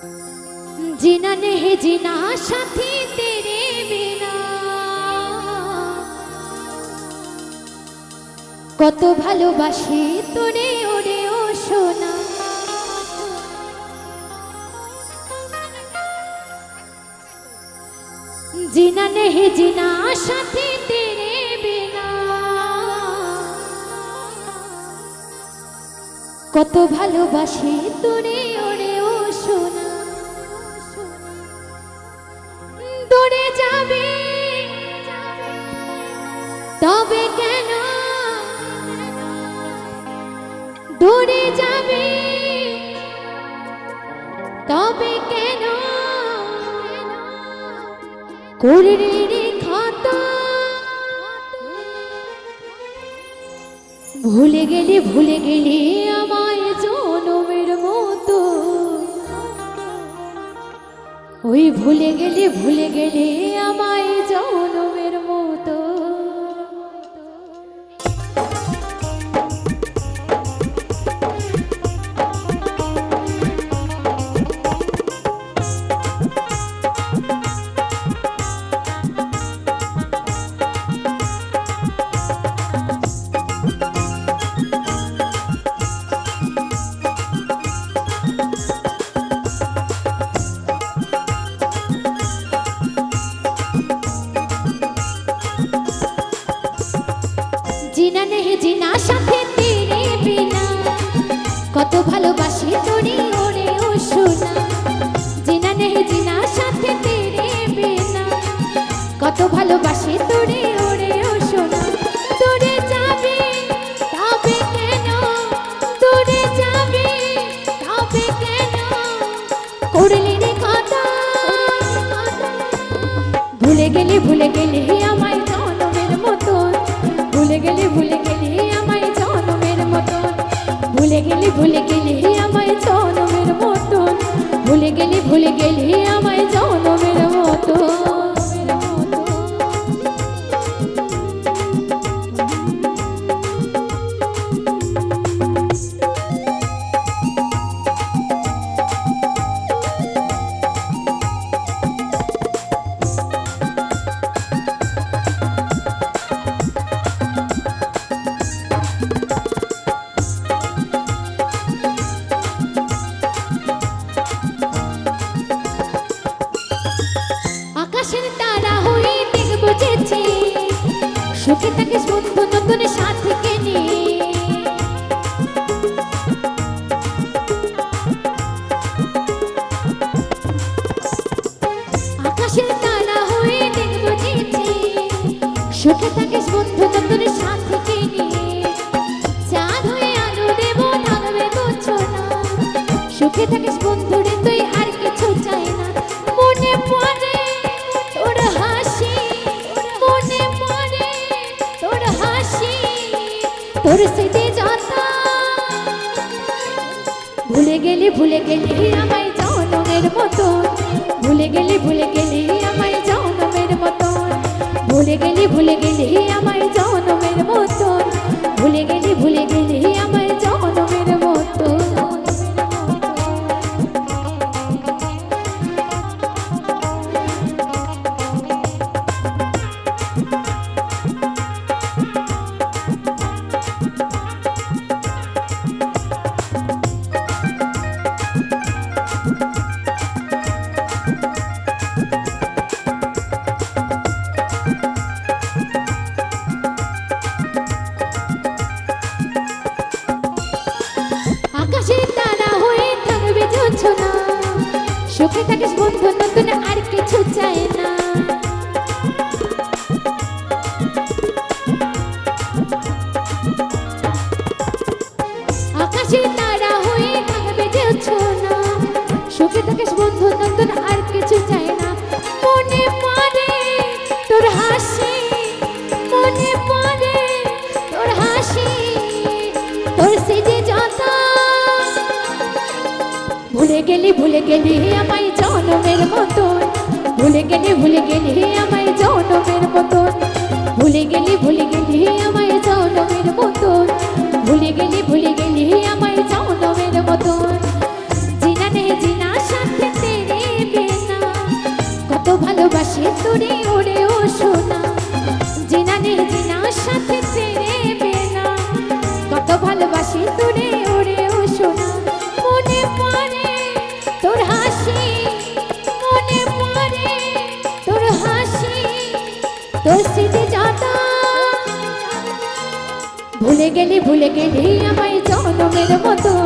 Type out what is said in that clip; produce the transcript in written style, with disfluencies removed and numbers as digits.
जीना नहीं जीना साथी तेरे बिना কত ভালোবাসি তোরে ওরে ও সোনা जीना नहीं जीना साथी तेरे बिना কত ভালোবাসি তোরে ওরে ও সোনা দূরে যাবে তবে কেন দূরে যাবে তবে কেন করলি রে ক্ষত ভুলে গেলি আমায় জনমের মতো ওই ভুলে গেলে আমায় জনমের মতো जीना नहीं जीना साथे तेरे बिना কত ভালোবাসি তোরে ওরে ও সোনা जीना नहीं जीना साथे तेरे बिना কত ভালোবাসি তোরে ওরে ও সোনা দূরে যাবে তবে কেন দূরে যাবে তবে কেন করলি রে কথা ভুলে গেলি আমায় জনমের মতো ভুলে গেলি আমায় জনমের মতন ভুলে গেলি আমায় জনমের মতন ভুলে গেলি আমায় জনমের মতন আকাশের তারা হয়ে দেখব যেছে সুখে থাকিস বন্ধু নতুন সাথীকে নিয়ে আকাশের তারা হয়ে দেখব যেছে সুখে থাকিস বন্ধু নতুন সাথীকে নিয়ে চাঁদ হয়ে আলো দেব থাকবে বুঝছো না সুখে থাকিস বন্ধু রে তুই আর কিছু চাই না মনে পড়ে তোর হাসি মনে পড়ে তোর হাসি তোর স্মৃতি যতা ভুলে গেলি আমায় জনমের মতো ভুলে গেলি আমায় জনমের মতো ভুলে গেলি আমায় জনমের মতো ভুলে গেলি আমায় জনমের মতো আকাশের তারা হয়ে থাকবে জোছনা সুখে থাকিস বন্ধু নতুন আর কিছু চাই না আকাশের তারা হয়ে থাকবে জোছনা সুখে থাকিস বন্ধু নতুন আর কিছু চাই না মনে পড়ে তোর হাসি মনে পড়ে তোর হাসি তোর স্মৃতি যতা ভুলে গেলি আমায় জনমের মতন ভুলে গেলি আমায় জনমের মতন ভুলে গেলি আমায় জনমের মতন ভুলে গেলি আমায় জনমের মতন जीना नहीं जीना साथे ভুলে গেলি আমায় জনমের মতো